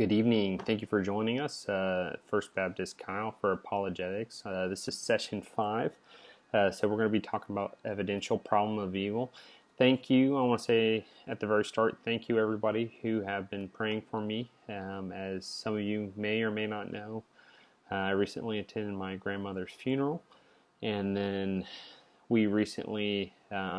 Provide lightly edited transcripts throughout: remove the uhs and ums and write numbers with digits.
Good evening. Thank you for joining us. First Baptist Kyle for Apologetics. This is session 5. So we're going to be talking about evidential problem of evil. Thank you. I want to say at the very start, thank you everybody who have been praying for me. As some of you may or may not know, I recently attended my grandmother's funeral, and then I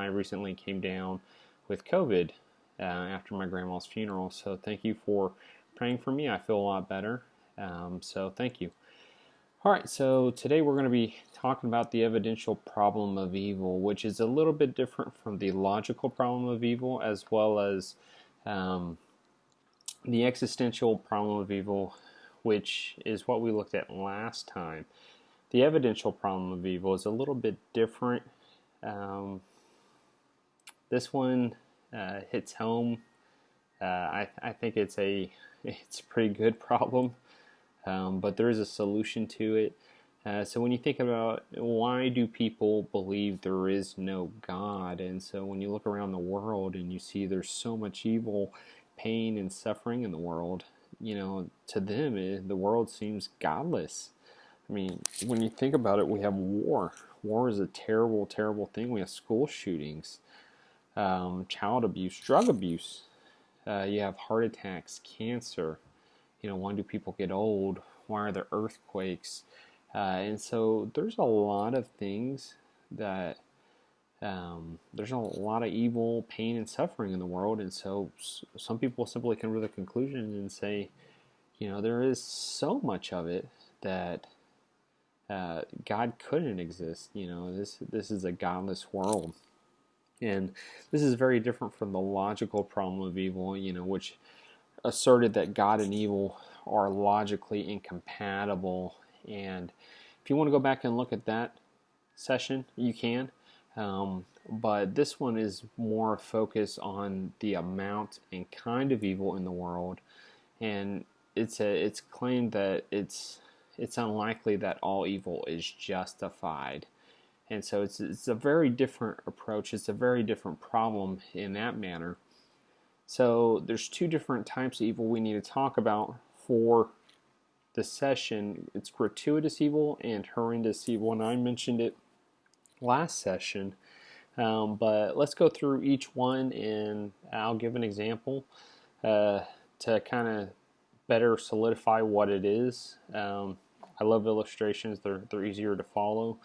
recently came down with COVID after my grandma's funeral. So thank you for praying for me. I feel a lot better. So thank you. All right, so today we're going to be talking about the evidential problem of evil, which is a little bit different from the logical problem of evil, as well as the existential problem of evil, which is what we looked at last time. The evidential problem of evil is a little bit different. This one hits home. I think it's a pretty good problem, but there is a solution to it. So when you think about why do people believe there is no God, and so when you look around the world and you see there's so much evil, pain, and suffering in the world, to them the world seems godless. I mean, when you think about it, we have war. War is a terrible, terrible thing. We have school shootings, child abuse, drug abuse. You have heart attacks, cancer. Why do people get old? Why are there earthquakes? And so there's a lot of things that there's a lot of evil, pain, and suffering in the world. And so some people simply come to the conclusion and say, there is so much of it that God couldn't exist. This is a godless world. And this is very different from the logical problem of evil, which asserted that God and evil are logically incompatible. And if you want to go back and look at that session, you can. But this one is more focused on the amount and kind of evil in the world. And it's claimed that it's unlikely that all evil is justified. And so it's a very different approach. It's a very different problem in that manner. So there's two different types of evil we need to talk about for the session. It's gratuitous evil and horrendous evil, and I mentioned it last session. But let's go through each one, and I'll give an example to kind of better solidify what it is. I love illustrations. They're easier to follow.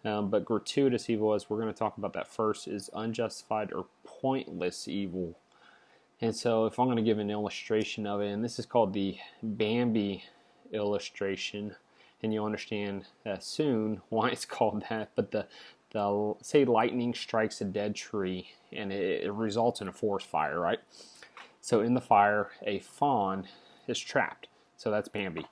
But gratuitous evil, as we're going to talk about that first, is unjustified or pointless evil. And so if I'm going to give an illustration of it, and this is called the Bambi illustration, and you'll understand soon why it's called that, but the say lightning strikes a dead tree, and it results in a forest fire, right? So in the fire, a fawn is trapped. So that's Bambi.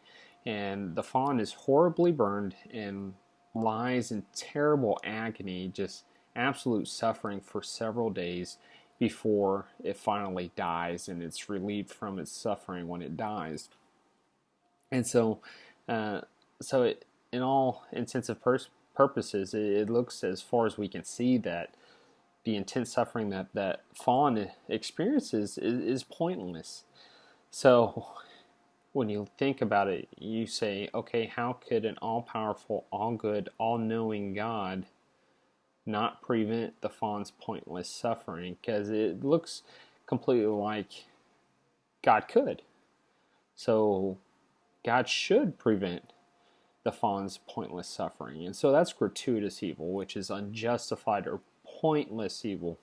And the fawn is horribly burned and lies in terrible agony, just absolute suffering for several days before it finally dies, and it's relieved from its suffering when it dies. And so in all intents and purposes, it looks, as far as we can see, that the intense suffering that fawn experiences is pointless. So when you think about it, you say, okay, how could an all-powerful, all-good, all-knowing God not prevent the fawn's pointless suffering? Because it looks completely like God could. So God should prevent the fawn's pointless suffering. And so that's gratuitous evil, which is unjustified or pointless evil.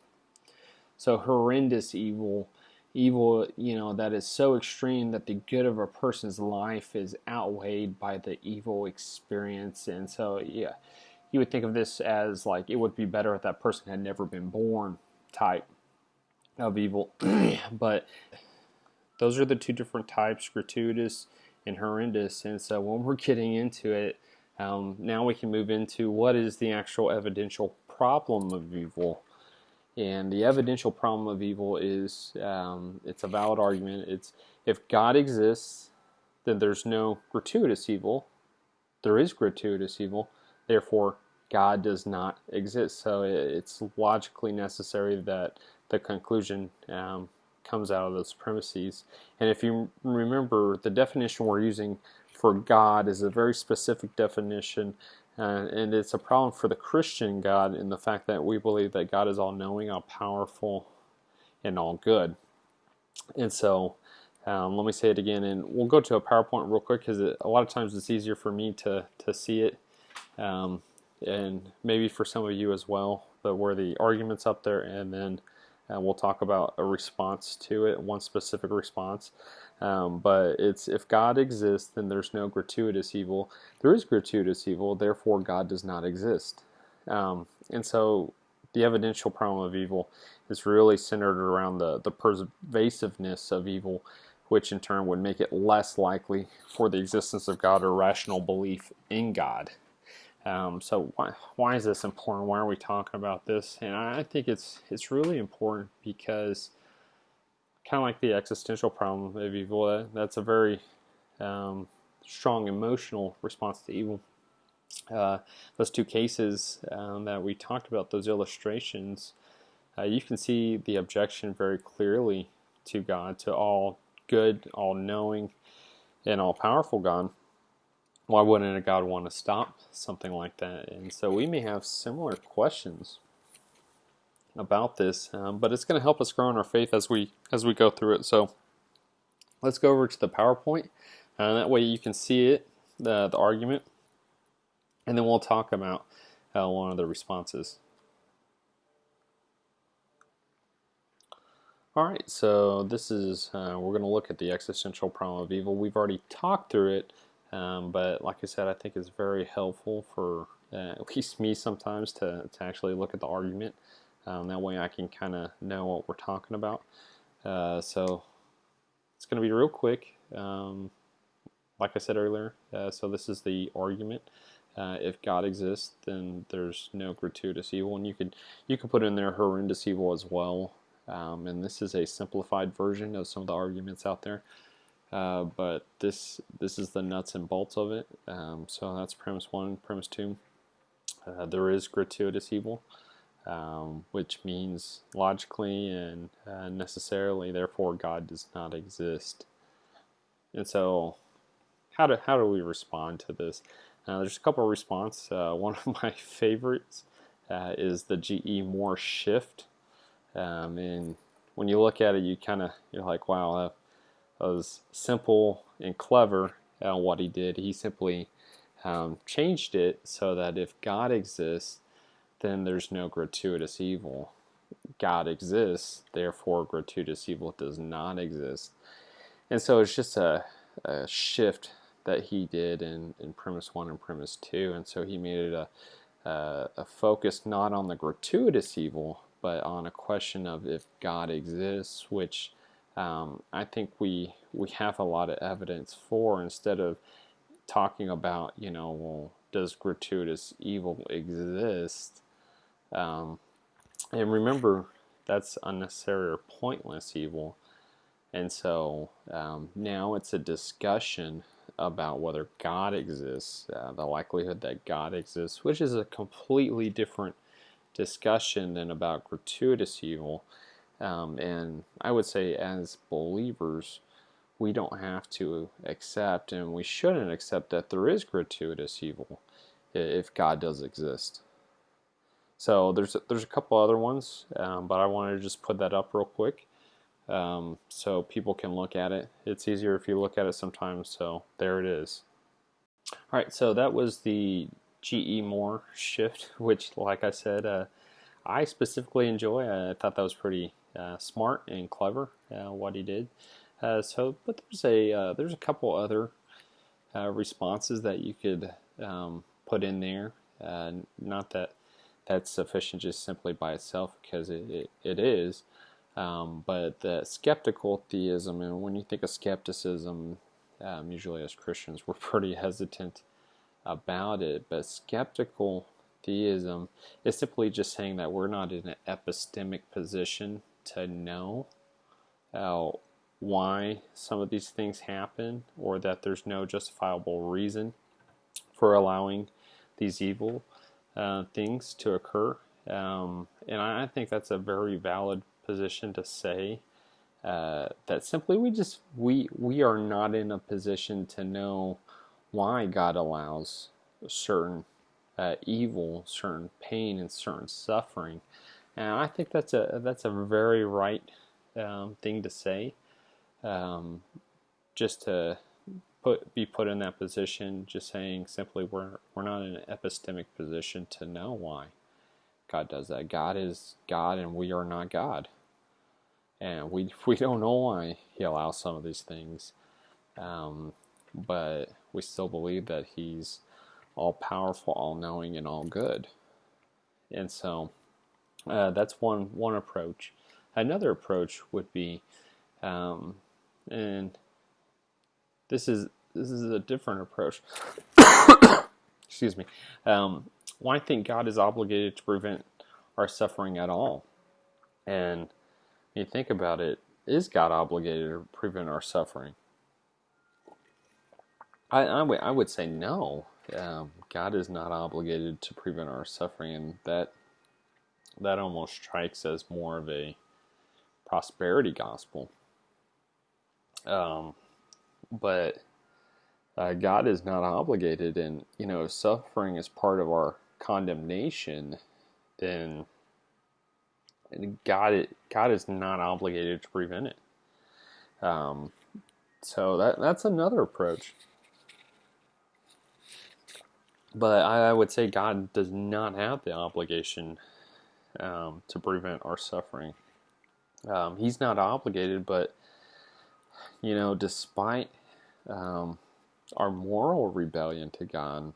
So horrendous evil, that is so extreme that the good of a person's life is outweighed by the evil experience. And so, yeah, you would think of this as like it would be better if that person had never been born type of evil. But those are the two different types, gratuitous and horrendous. And so when we're getting into it, now we can move into what is the actual evidential problem of evil. And the evidential problem of evil is, it's a valid argument. It's if God exists, then there's no gratuitous evil. There is gratuitous evil. Therefore, God does not exist. So it's logically necessary that the conclusion come comes out of those premises. And if you remember, the definition we're using for God is a very specific definition, and it's a problem for the Christian God in the fact that we believe that God is all-knowing, all-powerful, and all-good. And so, let me say it again, and we'll go to a PowerPoint real quick because a lot of times it's easier for me to see it, and maybe for some of you as well, but where the argument's up there, and then we'll talk about a response to it, one specific response. But it's, if God exists, then there's no gratuitous evil. There is gratuitous evil, therefore God does not exist. And so the evidential problem of evil is really centered around the pervasiveness of evil, which in turn would make it less likely for the existence of God or rational belief in God. So why is this important? Why are we talking about this? And I think it's really important because, kind of like the existential problem of evil, that's a very strong emotional response to evil. Those two cases that we talked about, those illustrations, you can see the objection very clearly to God, to all good, all-knowing, and all-powerful God. Why wouldn't a God want to stop something like that? And so we may have similar questions about this, but it's going to help us grow in our faith as we go through it. So let's go over to the PowerPoint, and that way you can see it, the argument, and then we'll talk about one of the responses. Alright, so this is, we're going to look at the existential problem of evil. We've already talked through it, but like I said, I think it's very helpful for at least me sometimes to actually look at the argument. That way I can kind of know what we're talking about. So it's going to be real quick. Like I said earlier, so this is the argument. If God exists, then there's no gratuitous evil, and you could put in there horrendous evil as well. And this is a simplified version of some of the arguments out there, but this is the nuts and bolts of it. So that's premise one. Premise two, there is gratuitous evil, which means logically and necessarily, therefore God does not exist. And so how do we respond to this? There's a couple of responses. One of my favorites is the G.E. Moore shift. And when you look at it, you're like, wow, that was simple and clever what he did. He simply changed it so that if God exists, then there's no gratuitous evil. God exists, therefore gratuitous evil does not exist. And so it's just a shift that he did in premise one and premise two. And so he made it a focus not on the gratuitous evil, but on a question of if God exists, which I think we have a lot of evidence for, instead of talking about, well, does gratuitous evil exist? And remember, that's unnecessary or pointless evil. And so now it's a discussion about whether God exists, the likelihood that God exists, which is a completely different discussion than about gratuitous evil. And I would say, as believers, we don't have to accept, and we shouldn't accept, that there is gratuitous evil if God does exist. So there's a couple other ones, but I wanted to just put that up real quick so people can look at it. It's easier if you look at it sometimes, so there it is. Alright, so that was the G.E. Moore shift, which, like I said, I specifically enjoy. I thought that was pretty smart and clever what he did. But there's a couple other responses that you could put in there. Not that that's sufficient just simply by itself, because it is. But the skeptical theism, and when you think of skepticism, usually as Christians, we're pretty hesitant about it, but skeptical theism is simply just saying that we're not in an epistemic position to know why some of these things happen, or that there's no justifiable reason for allowing these evil things to occur. And I think that's a very valid position to say. that simply we are not in a position to know why God allows certain evil, certain pain, and certain suffering. And I think that's a very right thing to say. Just to be put in that position, just saying simply we're not in an epistemic position to know why God does that. God is God, and we are not God, and we don't know why He allows some of these things, but we still believe that He's all powerful, all knowing, and all good. And so that's one approach. Another approach would be, and this is a different approach. Excuse me. Well, I think God is obligated to prevent our suffering at all. And when you think about it, is God obligated to prevent our suffering? I would say no. God is not obligated to prevent our suffering, and that almost strikes as more of a prosperity gospel. But God is not obligated, and if suffering is part of our condemnation, then God is not obligated to prevent it. So that's another approach. But I would say God does not have the obligation to prevent our suffering. He's not obligated, but despite our moral rebellion to God,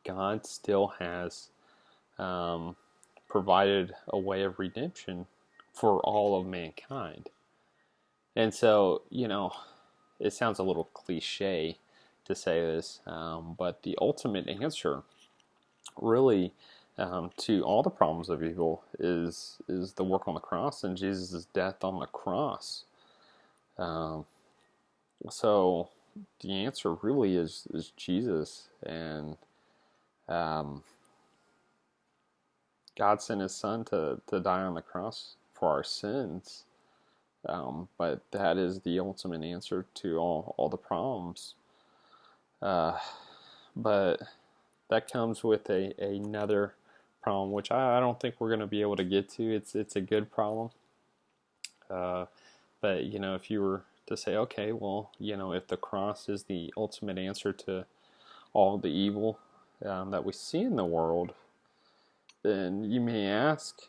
God still has provided a way of redemption for all of mankind. And so, it sounds a little cliche to say this, but the ultimate answer really to all the problems of evil is the work on the cross and Jesus' death on the cross. So the answer really is Jesus, and God sent His Son to die on the cross for our sins. But that is the ultimate answer to all the problems. But that comes with another problem, which I don't think we're going to be able to get to. It's a good problem. But if you were to say, okay, well, if the cross is the ultimate answer to all the evil that we see in the world, then you may ask,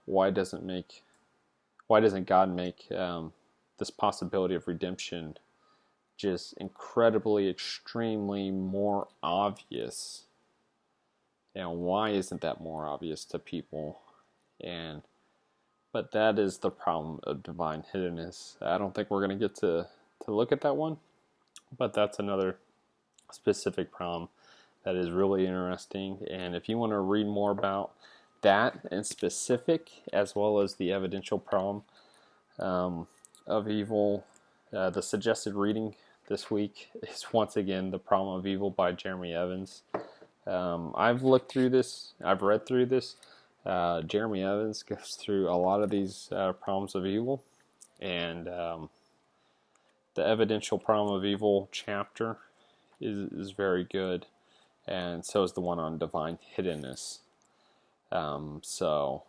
why doesn't God make this possibility of redemption just incredibly, extremely more obvious? Why isn't that more obvious to people? But that is the problem of divine hiddenness. I don't think we're going to get to look at that one, but that's another specific problem that is really interesting. And if you want to read more about that in specific, as well as the evidential problem of evil, the suggested reading this week is once again The Problem of Evil by Jeremy Evans. I've looked through this. I've read through this. Jeremy Evans goes through a lot of these problems of evil, and the evidential problem of evil chapter is very good, and so is the one on divine hiddenness. So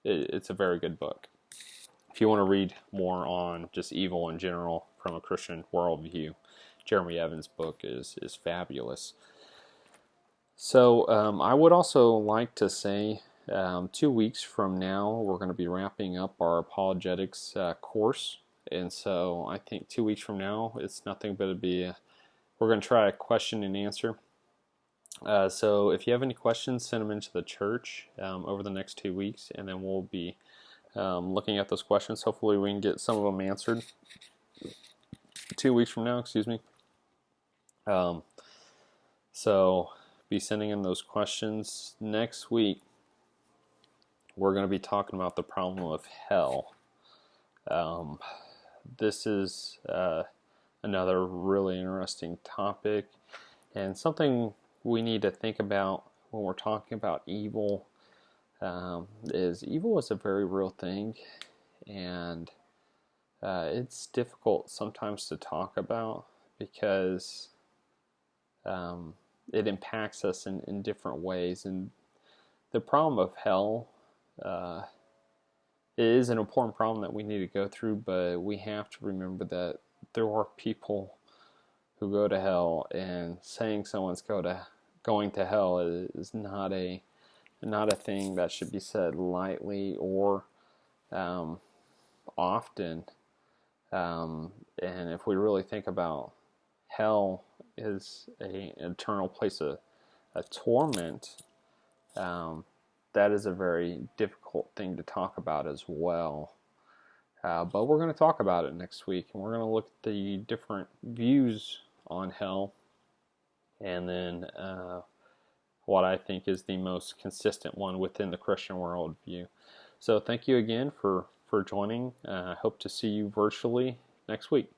it's a very good book. If you want to read more on just evil in general from a Christian worldview, Jeremy Evans' book is fabulous. So I would also like to say 2 weeks from now, we're going to be wrapping up our Apologetics course. And so I think 2 weeks from now, it's nothing but we're going to try a question and answer. So if you have any questions, send them into the church over the next 2 weeks, and then we'll be looking at those questions. Hopefully we can get some of them answered 2 weeks from now, excuse me. So be sending in those questions. Next week, we're going to be talking about the problem of hell. This is another really interesting topic, and something we need to think about when we're talking about evil. Evil is a very real thing, and it's difficult sometimes to talk about because it impacts us in different ways. And the problem of hell it is an important problem that we need to go through, but we have to remember that there are people who go to hell, and saying someone's going to hell is not a thing that should be said lightly or often. And if we really think about hell is an eternal place of torment, that is a very difficult thing to talk about as well. But we're going to talk about it next week, and we're going to look at the different views on hell, and then what I think is the most consistent one within the Christian worldview. So thank you again for joining. I hope to see you virtually next week.